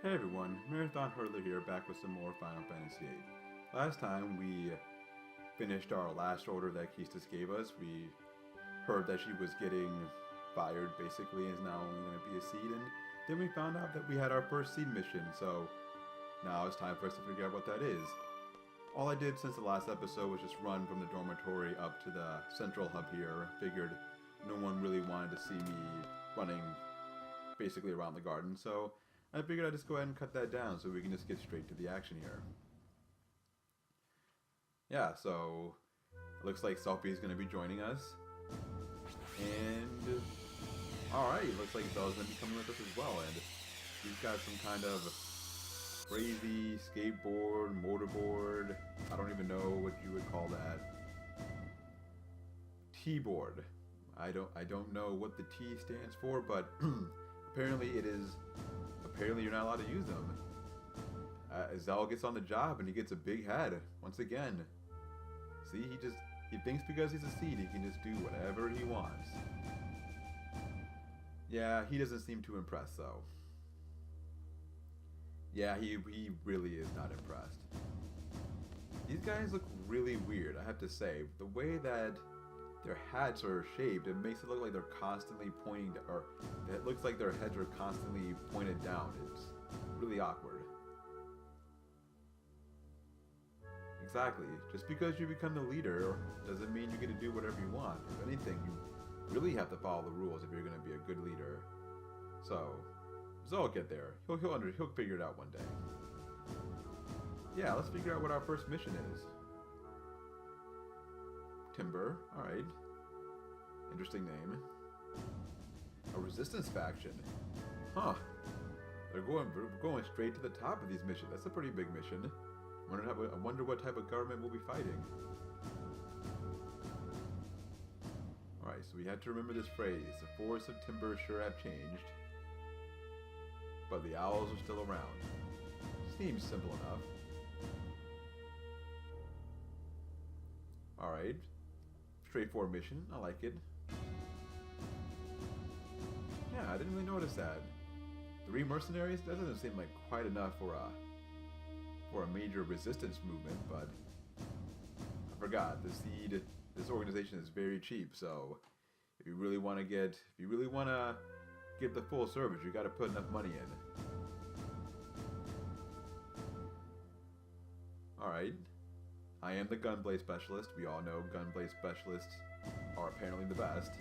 Hey everyone, Marathon Hurdler here, back with some more Final Fantasy VIII. Last time we finished our last order that Keistis gave us. We heard that she was getting fired basically and is now only going to be a seed, and then we found out that we had our first seed mission, so now it's time for us to figure out what that is. All I did since the last episode was just run from the dormitory up to the central hub here. Figured no one really wanted to see me running basically around the garden, so I figured I'd just go ahead and cut that down so we can just get straight to the action here. Yeah, so it looks like Selphie's going to be joining us. And alright, looks like Zel's going to be coming with us as well. And he's got some kind of crazy skateboard, motorboard. I don't even know what you would call that. T-board. I don't know what the T stands for, but apparently it is. Apparently you're not allowed to use them. Zel gets on the job and he gets a big head once again. See, he thinks because he's a seed he can just do whatever he wants. Yeah, he doesn't seem too impressed though. Yeah, he really is not impressed. These guys look really weird, I have to say. The way that their hats are shaped, it makes it look like they're constantly pointing, or it looks like their heads are constantly pointed down. It's really awkward. Exactly. Just because you become the leader doesn't mean you get to do whatever you want. If anything, you really have to follow the rules if you're going to be a good leader. So, Zol get there. He'll figure it out one day. Yeah, let's figure out what our first mission is. Timber, alright. Interesting name. A resistance faction. Huh. We're going straight to the top of these missions. That's a pretty big mission. I wonder what type of government we'll be fighting. Alright, so we had to remember this phrase. The forests of Timber sure have changed, but the owls are still around. Seems simple enough. Alright. Straightforward mission. I like it. Yeah, I didn't really notice that. 3 mercenaries? That doesn't seem like quite enough for a major resistance movement, but I forgot. This organization is very cheap, so if you really want to get the full service, you got to put enough money in. All right. I am the gunblade specialist. We all know gunblade specialists are apparently the best.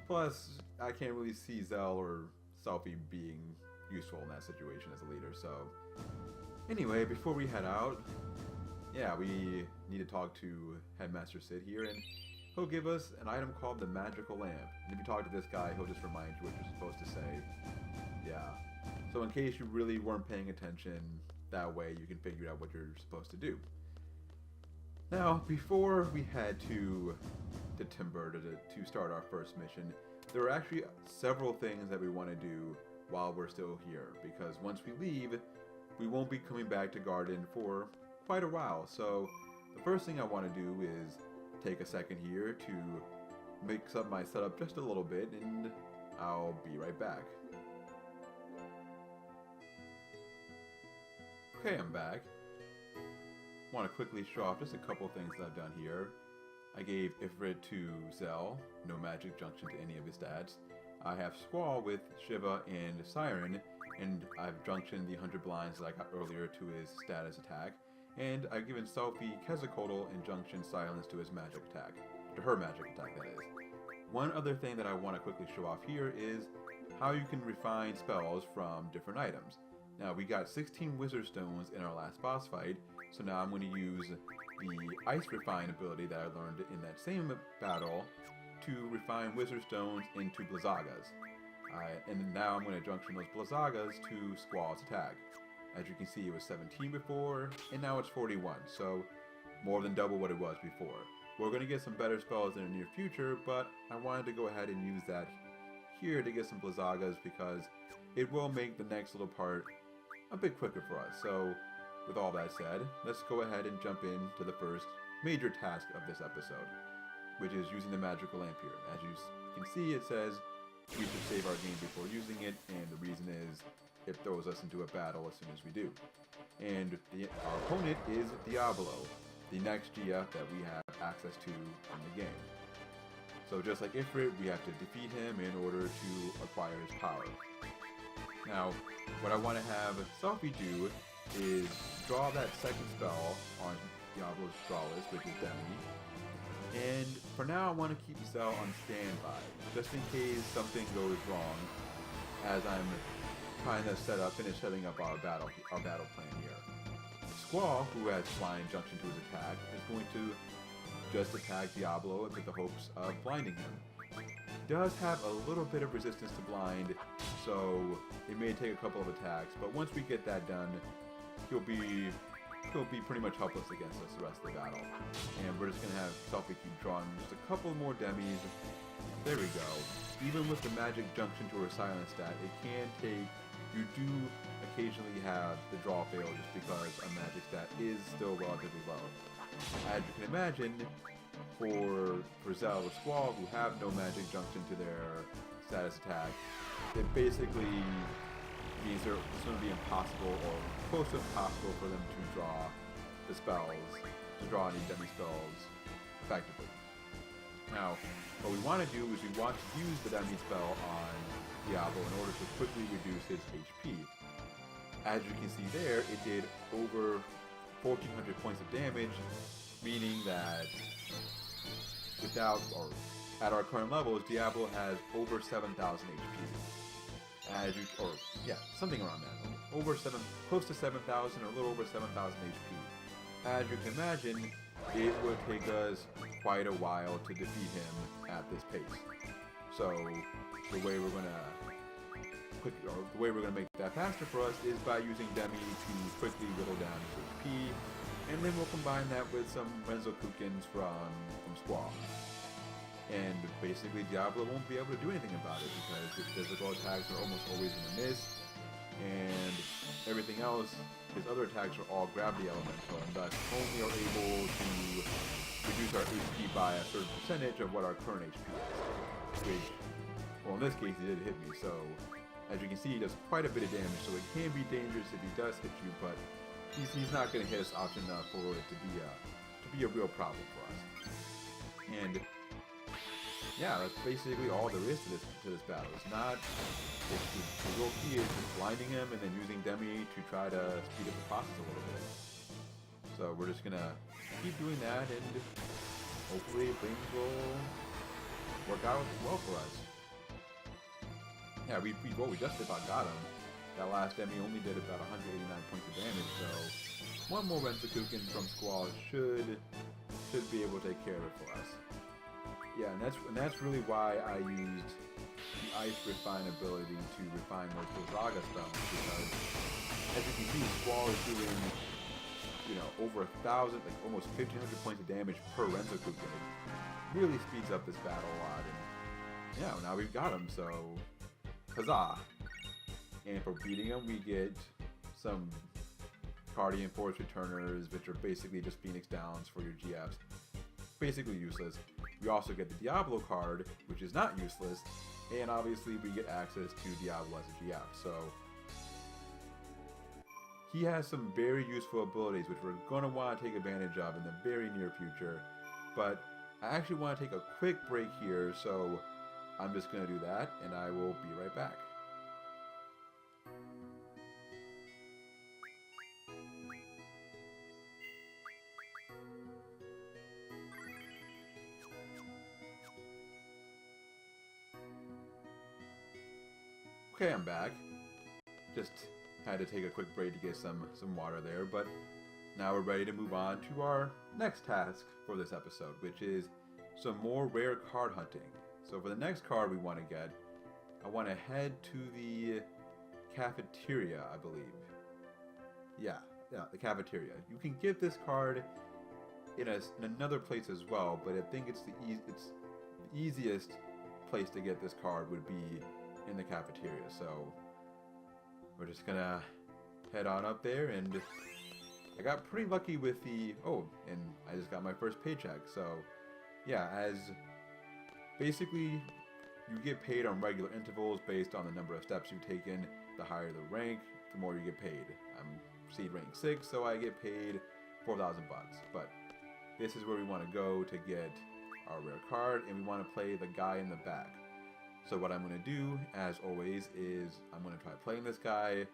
Plus, I can't really see Zell or Selphie being useful in that situation as a leader, so... Anyway, before we head out, yeah, we need to talk to Headmaster Sid here, and he'll give us an item called the Magical Lamp. And if you talk to this guy, he'll just remind you what you're supposed to say. Yeah. So in case you really weren't paying attention, that way you can figure out what you're supposed to do. Now, before we head to Timber to start our first mission, there are actually several things that we want to do while we're still here, because once we leave, we won't be coming back to Garden for quite a while. So the first thing I want to do is take a second here to mix up my setup just a little bit, and I'll be right back. Okay, I'm back. Want to quickly show off just a couple things that I've done here. I gave Ifrit to Zell, no magic junction to any of his stats. I have Squall with Shiva and Siren, and I've junctioned the 100 blinds that I got earlier to his status attack. And I've given Selphie Quezacotl and junction silence to his magic attack. To her magic attack, that is. One other thing that I want to quickly show off here is how you can refine spells from different items. Now, we got 16 Wizard Stones in our last boss fight, so now I'm going to use the Ice Refine ability that I learned in that same battle to refine Wizard Stones into Blizzagas. And now I'm going to junction those Blizzagas to Squall's attack. As you can see, it was 17 before, and now it's 41, so more than double what it was before. We're going to get some better spells in the near future, but I wanted to go ahead and use that here to get some Blizzagas because it will make the next little part a bit quicker for us. So, with all that said, let's go ahead and jump into the first major task of this episode, which is using the magical lamp here. As you can see, it says, we should save our game before using it, and the reason is it throws us into a battle as soon as we do. And our opponent is Diablo, the next GF that we have access to in the game. So just like Ifrit, we have to defeat him in order to acquire his power. Now, what I want to have Selphie do is draw that second spell on Diablo's draw list, which is Demi. And for now, I want to keep Cell on standby, just in case something goes wrong, as I'm trying to finish setting up our battle plan here. Squall, who has Flying Junction to his attack, is going to just attack Diablo with the hopes of blinding him. He does have a little bit of resistance to blind, so it may take a couple of attacks, but once we get that done, he'll be pretty much helpless against us the rest of the battle. And we're just going to have Selphie keep drawing just a couple more demis. There we go. Even with the Magic Junction to her silence stat, it can take... You do occasionally have the draw fail just because our magic stat is still relatively low. As you can imagine, for Zell or Squall, who have no Magic Junction to their status attack, it basically means it's going to be impossible or close to impossible for them to draw the spells, to draw any demi spells effectively. Now, what we want to do is we want to use the demi spell on Diablo in order to quickly reduce his HP. As you can see there, it did over 1,400 points of damage, meaning that at our current levels, Diablo has over 7,000 HP. Something around that. Close to 7,000 or a little over 7,000 HP. As you can imagine, it would take us quite a while to defeat him at this pace. So the way we're gonna make that faster for us is by using Demi to quickly whittle down his HP, and then we'll combine that with some Renzokukens from Squall. And basically Diablo won't be able to do anything about it because his physical attacks are almost always going to miss, and everything else, his other attacks are all gravity elemental, and thus only are able to reduce our HP by a certain percentage of what our current HP is. Which, well, in this case he did hit me, so as you can see he does quite a bit of damage, so it can be dangerous if he does hit you, but he's not going to hit us often enough for it to be a real problem for us. And yeah, that's basically all there is to this battle. The real key is just blinding him and then using Demi to try to speed up the process a little bit. So we're just gonna keep doing that, and hopefully things will work out well for us. Yeah, we just about got him. That last Demi only did about 189 points of damage, so one more Renzokuken from Squall should be able to take care of it for us. Yeah, and that's really why I used the Ice Refine ability to refine those Quezacotl spells, because as you can see, Squall is doing, over 1,000, like almost 1,500 points of damage per Renzokuken. It really speeds up this battle a lot, and yeah, now we've got him, so huzzah! And for beating him, we get some Guardian Force Returners, which are basically just Phoenix Downs for your GFs. Basically useless. We also get the Diablo card, which is not useless, and obviously we get access to Diablo as a GF. So he has some very useful abilities which we're going to want to take advantage of in the very near future. But I actually want to take a quick break here, so I'm just going to do that, and I will be right back. Okay, I'm back. Just had to take a quick break to get some water there, but now we're ready to move on to our next task for this episode, which is some more rare card hunting. So for the next card we want to get, I want to head to the cafeteria, I believe. Yeah, the cafeteria. You can get this card in another place as well, but I think it's the easiest place to get this card would be in the cafeteria. So we're just gonna head on up there, and I got pretty lucky with and I just got my first paycheck. So yeah, as basically you get paid on regular intervals based on the number of steps you've taken. The higher the rank, the more you get paid. I'm seed rank 6, so I get paid 4,000 bucks. But this is where we want to go to get our rare card, and we want to play the guy in the back. So what I'm going to do, as always, is I'm going to try playing this guy,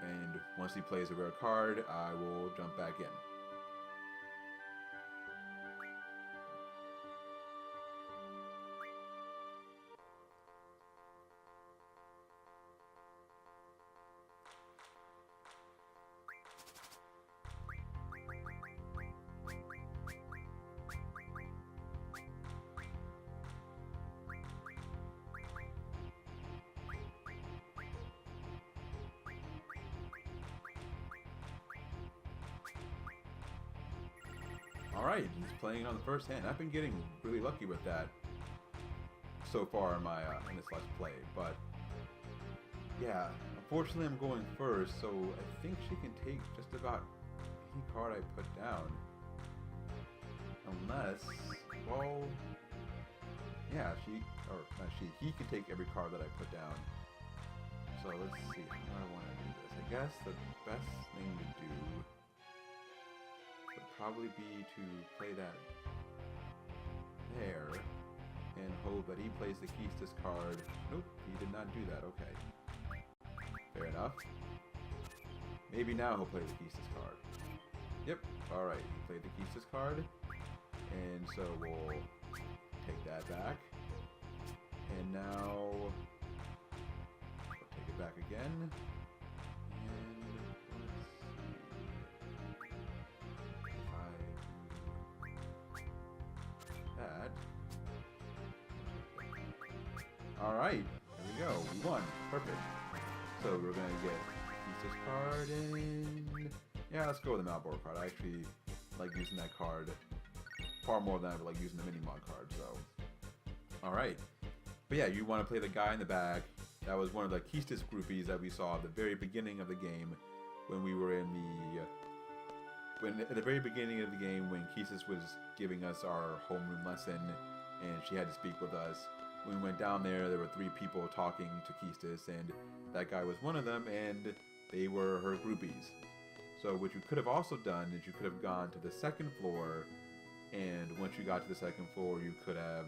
and once he plays a rare card, I will jump back in. Alright, he's playing on the first hand. I've been getting really lucky with that so far in my in this Let's Play, but yeah, unfortunately I'm going first, so I think she can take just about any card I put down. Unless, well, yeah, he can take every card that I put down. So let's see, how do I want to do this? I guess the best thing to do would probably be to play that there and hope that he plays the Keystis card. Nope, he did not do that. Okay. Fair enough. Maybe now he'll play the Keystis card. Yep, alright, he played the Keystis card. And so we'll take that back. And now we'll take it back again. And let's see. That. Alright, there we go. We won. Perfect. So we're gonna get Keystis card and yeah, let's go with the Malboro card. I actually like using that card far more than I would like using the Minimod card, so. Alright. But yeah, you want to play the guy in the back. That was one of the Keystis groupies that we saw at the very beginning of the game when we were in the at the very beginning of the game when Keystis was giving us our homeroom lesson and she had to speak with us. When we went down there were 3 people talking to Keystis, and that guy was one of them, and they were her groupies. So what you could have also done is you could have gone to the 2nd floor, and once you got to the 2nd floor, you could have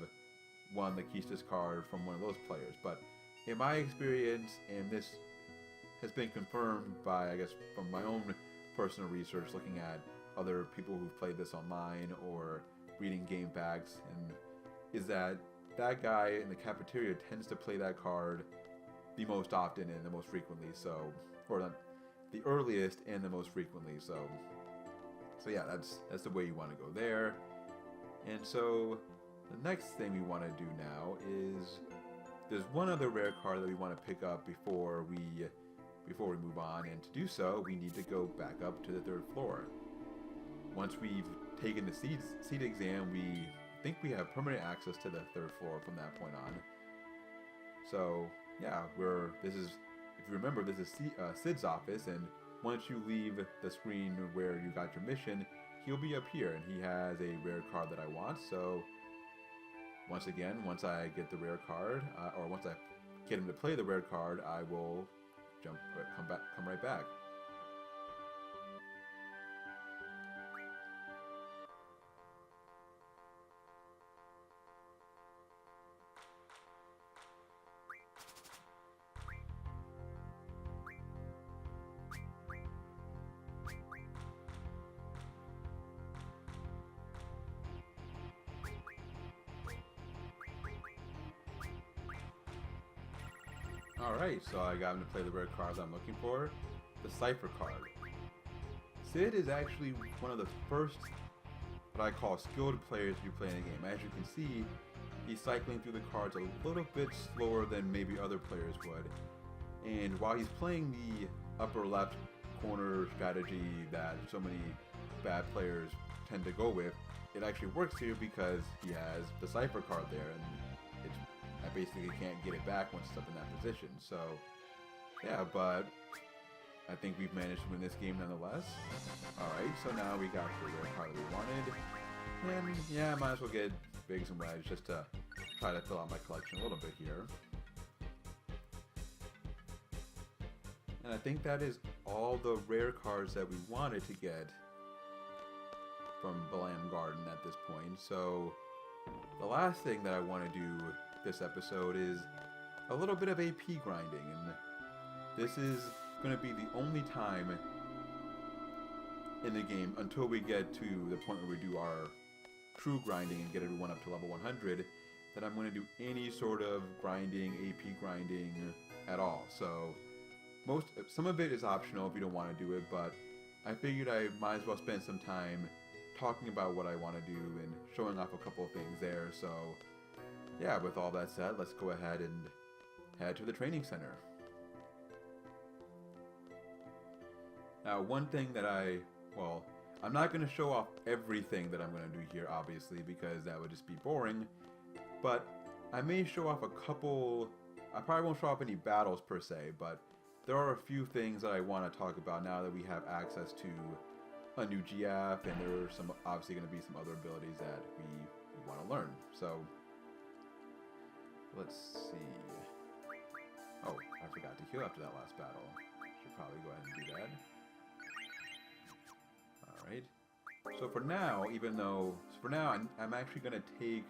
won the Keystis card from one of those players. But in my experience, and this has been confirmed by, I guess, from my own personal research, looking at other people who've played this online or reading game packs, and is that that guy in the cafeteria tends to play that card the most often and the most frequently, so, or the earliest and the most frequently, so yeah, that's the way you want to go there. And so the next thing we want to do now is there's one other rare card that we want to pick up before we move on, and to do so we need to go back up to the 3rd floor. Once we've taken the seed exam, we think we have permanent access to the 3rd floor from that point on. So yeah, if you remember, this is Sid's office, and once you leave the screen where you got your mission, he'll be up here, and he has a rare card that I want. So once again, once I get the rare card, or once I get him to play the rare card, I will come right back. Alright, so I got him to play the rare cards I'm looking for. The Cipher card. Sid is actually one of the first, what I call skilled players you play in a game. As you can see, he's cycling through the cards a little bit slower than maybe other players would. And while he's playing the upper left corner strategy that so many bad players tend to go with, it actually works here because he has the Cipher card there, and I basically can't get it back once it's up in that position. So yeah, but I think we've managed to win this game nonetheless. Alright, so now we got the rare card that we wanted. And yeah, might as well get Biggs and Wedge just to try to fill out my collection a little bit here. And I think that is all the rare cards that we wanted to get from Balamb Garden at this point. So the last thing that I want to do this episode is a little bit of AP grinding, and this is going to be the only time in the game until we get to the point where we do our true grinding and get everyone up to level 100 that I'm going to do any sort of grinding, AP grinding at all. So some of it is optional if you don't want to do it, but I figured I might as well spend some time talking about what I want to do and showing off a couple of things there. So yeah, with all that said, let's go ahead and head to the training center. Now, one thing that I'm not going to show off everything that I'm going to do here, obviously, because that would just be boring, but I may show off a couple. I probably won't show off any battles per se, but there are a few things that I want to talk about now that we have access to a new GF, and there are obviously going to be some other abilities that we want to learn. So let's see. Oh, I forgot to heal after that last battle. Should probably go ahead and do that. Alright. So for now, I'm actually going to take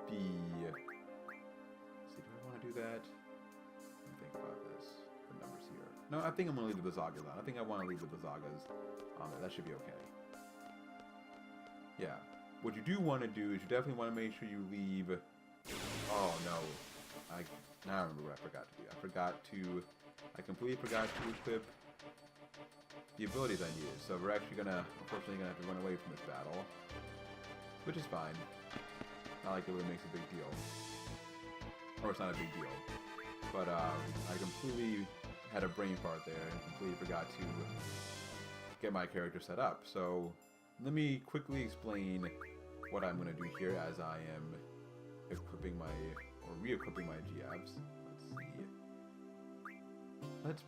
the... Let's see, do I want to do that? Let me think about this. The numbers here. No, I think I'm going to leave the Zagas on. I think I want to leave the Zagas on there. That should be okay. Yeah. What you do want to do is you definitely want to make sure you leave... Oh, no. Now I remember what I forgot to do. I completely forgot to equip the abilities I needed. So we're actually unfortunately gonna have to run away from this battle, which is fine. Not like it really makes a big deal, or it's not a big deal. But I completely had a brain fart there and completely forgot to get my character set up. So let me quickly explain what I'm gonna do here as I am equipping re-equipping my GFs. Let's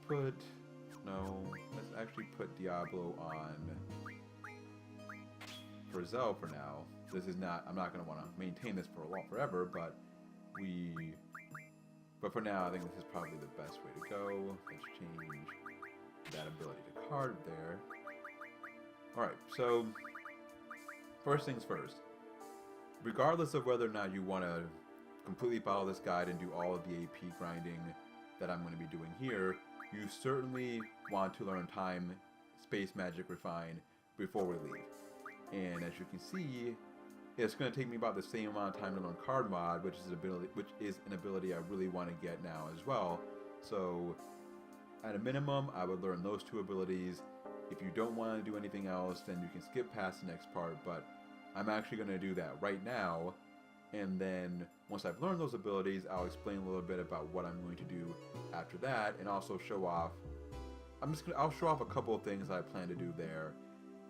actually put Diablo on for Zell for now. I'm not going to want to maintain this forever, but for now, I think this is probably the best way to go. Let's change that ability to card there. Alright, so first things first. Regardless of whether or not you want to completely follow this guide and do all of the AP grinding that I'm going to be doing here, you certainly want to learn Time, Space Magic, Refine before we leave. And as you can see, it's going to take me about the same amount of time to learn Card Mod, which is an ability I really want to get now as well. So at a minimum, I would learn those two abilities. If you don't want to do anything else, then you can skip past the next part, but I'm actually going to do that right now. And then once I've learned those abilities, I'll explain a little bit about what I'm going to do after that, and also show off. I'll show off a couple of things that I plan to do there.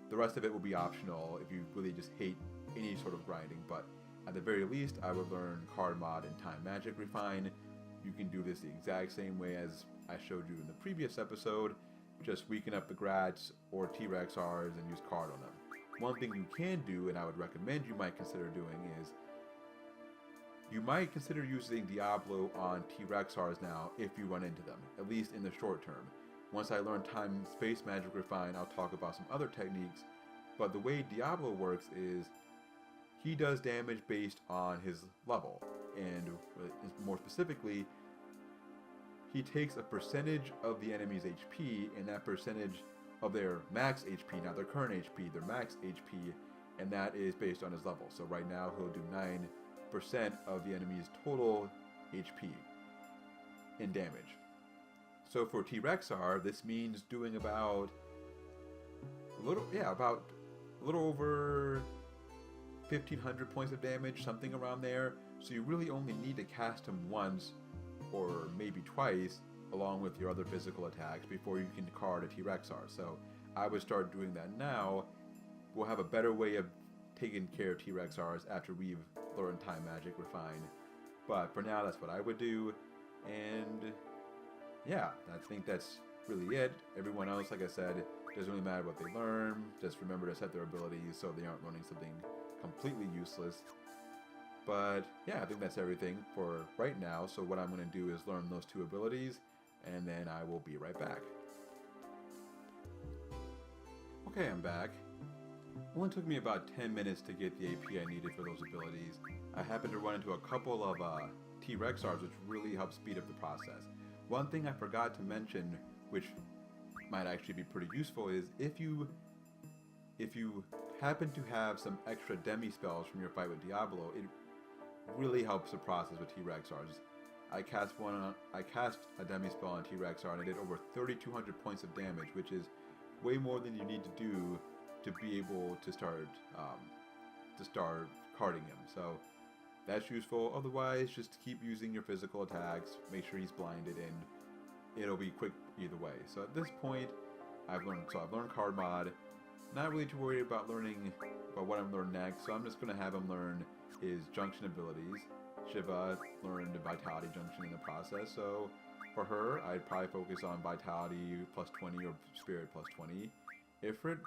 The rest of it will be optional if you really just hate any sort of grinding. But at the very least, I would learn Card Mod and Time Magic Refine. You can do this the exact same way as I showed you in the previous episode. Just weaken up the Grats or T-Rexrs and use card on them. One thing you can do, and I would recommend you might consider doing, is you might consider using Diablo on T-Rexrs now if you run into them, at least in the short term. Once I learn Time, Space, Magic, Refine, I'll talk about some other techniques, but the way Diablo works is he does damage based on his level, and more specifically, he takes a percentage of the enemy's HP, and that percentage of their max HP, not their current HP, their max HP, and that is based on his level. So right now he'll do 9% of the enemy's total HP in damage. So for T-Rexr, this means doing about a little over 1,500 points of damage, something around there. So you really only need to cast him once or maybe twice along with your other physical attacks before you can card a T-Rexr. So I would start doing that now. We'll have a better way of taking care of T-Rexrs after we've learned Time, Magic, Refine. But for now, that's what I would do. And yeah, I think that's really it. Everyone else, like I said, doesn't really matter what they learn. Just remember to set their abilities so they aren't learning something completely useless. But yeah, I think that's everything for right now. So what I'm going to do is learn those 2 abilities, and then I will be right back. Okay, I'm back. It only took me about 10 minutes to get the AP I needed for those abilities. I happened to run into a couple of T-Rex R's, which really helped speed up the process. One thing I forgot to mention, which might actually be pretty useful, is if you happen to have some extra demi spells from your fight with Diablo, it really helps the process with T-Rex R's. I cast a demi spell on T-Rex R and I did over 3,200 points of damage, which is way more than you need to do to be able to start carding him. So that's useful. Otherwise, just keep using your physical attacks. Make sure he's blinded, and it'll be quick either way. So at this point, I've learned card mod. Not really too worried about learning about what I'm learning next. So I'm just gonna have him learn his Junction abilities. Shiva learned Vitality Junction in the process. So for her, I'd probably focus on Vitality plus 20 or Spirit plus 20. Ifrit,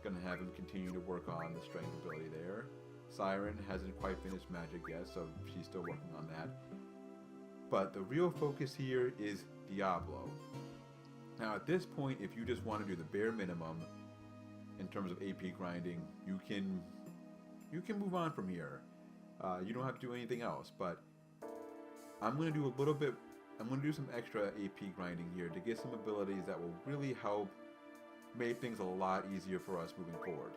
gonna have him continue to work on the Strength ability there. Siren hasn't quite finished Magic yet, so she's still working on that. But the real focus here is Diablo. Now at this point, if you just want to do the bare minimum in terms of AP grinding, you can move on from here. You don't have to do anything else, but I'm gonna do some extra AP grinding here to get some abilities that will really help make things a lot easier for us moving forward.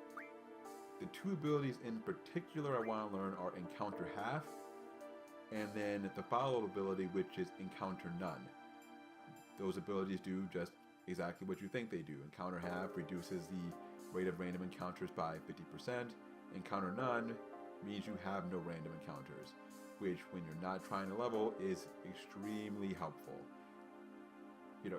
The 2 abilities in particular I want to learn are Enc-Half, and then the follow-up ability, which is Enc-None. Those abilities do just exactly what you think they do. Enc-Half reduces the rate of random encounters by 50%. Enc-None means you have no random encounters, which when you're not trying to level is extremely helpful. You know,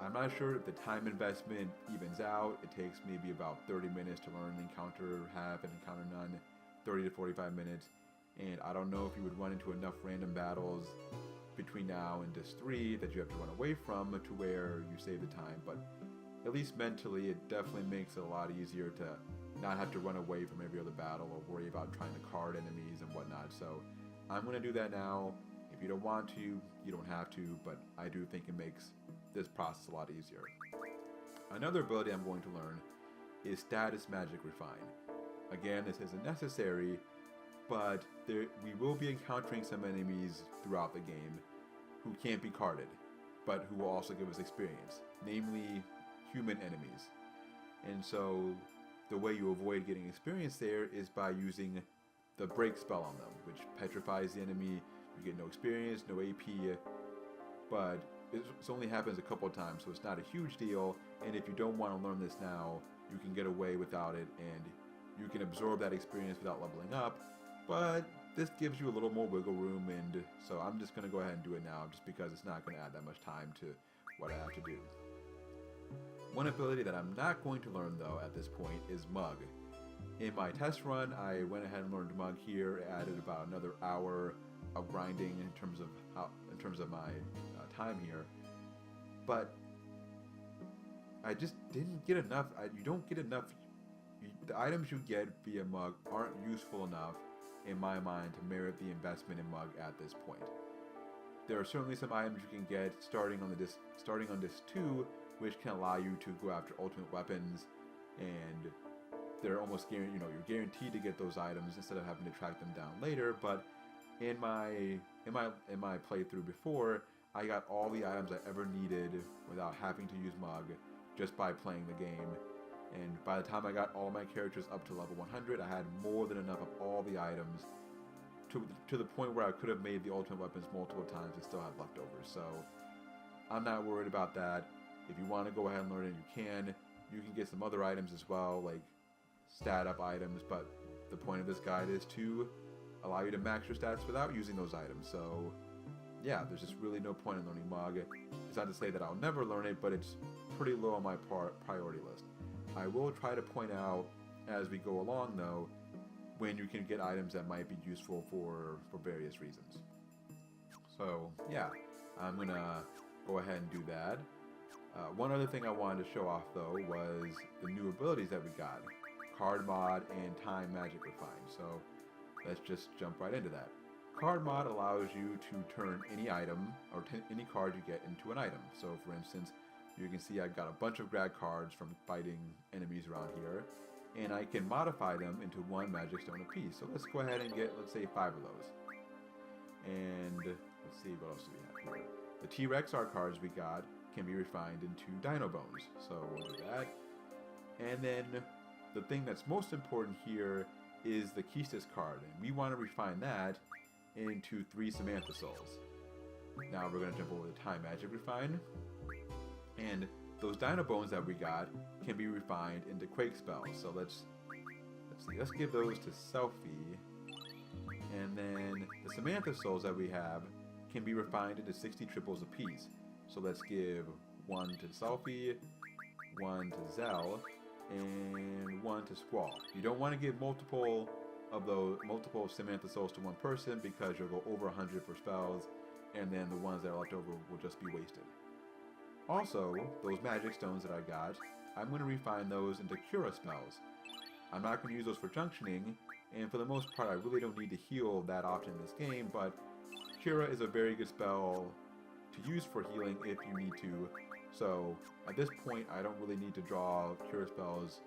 I'm not sure if the time investment evens out. It takes maybe about 30 minutes to learn Enc-Half and Enc-None, 30 to 45 minutes. And I don't know if you would run into enough random battles between now and Disc 3 that you have to run away from to where you save the time. But at least mentally, it definitely makes it a lot easier to not have to run away from every other battle or worry about trying to card enemies and whatnot. So I'm going to do that now. If you don't want to, you don't have to, but I do think it makes this process a lot easier. Another ability I'm going to learn is Status Magic Refine. Again, this isn't necessary, but we will be encountering some enemies throughout the game who can't be carded, but who will also give us experience, namely human enemies. And so the way you avoid getting experience there is by using the break spell on them, which petrifies the enemy. You get no experience, no AP, but it only happens a couple of times, so it's not a huge deal. And if you don't want to learn this now, you can get away without it, and you can absorb that experience without leveling up. But this gives you a little more wiggle room, and so I'm just going to go ahead and do it now, just because it's not going to add that much time to what I have to do. One ability that I'm not going to learn, though, at this point is Mug. In my test run, I went ahead and learned Mug here, added about another hour of grinding in terms of my time here, but I just didn't get enough. You don't get enough. The items you get via Mug aren't useful enough, in my mind, to merit the investment in Mug at this point. There are certainly some items you can get starting on disc 2, which can allow you to go after ultimate weapons, and they're almost guaranteed. You're guaranteed to get those items instead of having to track them down later. But in my playthrough before, I got all the items I ever needed without having to use Mug, just by playing the game. And by the time I got all my characters up to level 100, I had more than enough of all the items to the point where I could have made the ultimate weapons multiple times and still had leftovers. So I'm not worried about that. If you want to go ahead and learn it, you can. You can get some other items as well, like stat up items, but the point of this guide is to allow you to max your stats without using those items. So yeah, there's just really no point in learning Mug. It's not to say that I'll never learn it, but it's pretty low on my priority list. I will try to point out as we go along, though, when you can get items that might be useful for various reasons. So yeah, I'm gonna go ahead and do that. One other thing I wanted to show off, though, was the new abilities that we got. Card Mod and Time Magic Refine. So let's just jump right into that. Card mod allows you to turn any item or any card you get into an item. So for instance, you can see I've got a bunch of grad cards from fighting enemies around here, and I can modify them into one magic stone apiece. So let's go ahead and get, let's say, 5 of those. And let's see, what else do we have here? The T-Rex art cards we got can be refined into Dino Bones. So we'll do that. And then the thing that's most important here is the Keistis card, and we want to refine that into 3 Samantha Souls. Now we're going to jump over to Time Magic Refine, and those Dino Bones that we got can be refined into Quake spells. So let's see, let's give those to Selphie, and then the Samantha Souls that we have can be refined into 60 triples apiece. So let's give 1 to Selphie, 1 to Zell, and 1 to Squall. You don't want to give multiple Samantha Souls to one person because you'll go over 100 for spells, and then the ones that are left over will just be wasted. Also, those magic stones that I got, I'm going to refine those into Cura spells. I'm not going to use those for junctioning, and for the most part I really don't need to heal that often in this game, but Cura is a very good spell to use for healing if you need to. So at this point I don't really need to draw Cura spells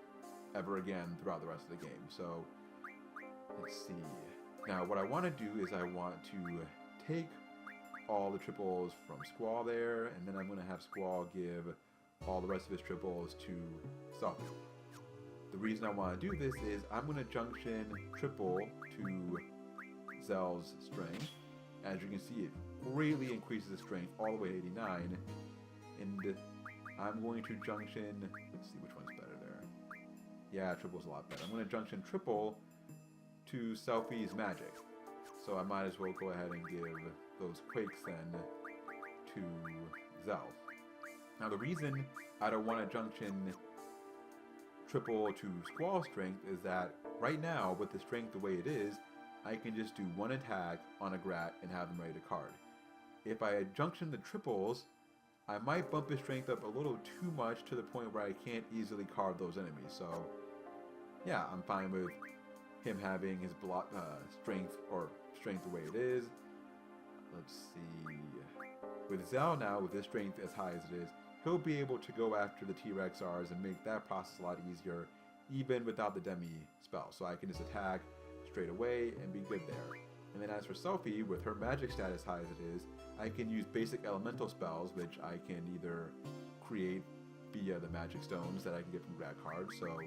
ever again throughout the rest of the game. So let's see. Now what I want to do is I want to take all the triples from Squall there, and then I'm going to have Squall give all the rest of his triples to Selphie. The reason I want to do this is I'm going to junction triple to Zell's strength. As you can see, it greatly increases the strength all the way to 89, and I'm going to junction, let's see which one's better there. Yeah, triple's a lot better. I'm going to junction triple to Selphie's magic. So I might as well go ahead and give those quakes then to Zell. Now the reason I don't want to junction triple to Squall strength is that right now, with the strength the way it is, I can just do one attack on a Grat and have them ready to card. If I junction the triples, I might bump his strength up a little too much to the point where I can't easily card those enemies. So yeah, I'm fine with him having his strength the way it is. Let's see. With Zell now, with his strength as high as it is, he'll be able to go after the T-Rex Rs and make that process a lot easier, even without the Demi spell. So I can just attack straight away and be good there. And then as for Selphie, with her magic stat as high as it is, I can use basic elemental spells, which I can either create via the magic stones that I can get from grad cards. So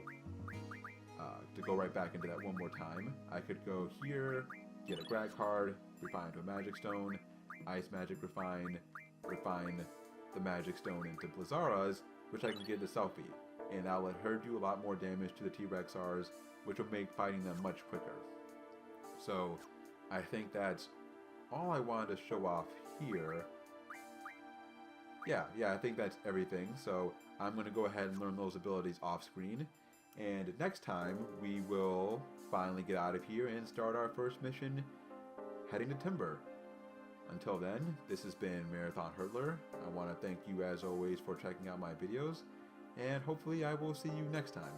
to go right back into that one more time, I could go here, get a grad card, refine to a magic stone, ice magic refine the magic stone into Blizzara's, which I can get to Selphie, and I'll let her do a lot more damage to the T-Rex Rs, which will make fighting them much quicker. So I think that's all I wanted to show off here. Yeah, I think that's everything. So I'm going to go ahead and learn those abilities off screen, and next time we will finally get out of here and start our first mission heading to Timber. Until then, this has been Marathon Hurtler. I want to thank you as always for checking out my videos, and hopefully I will see you next time.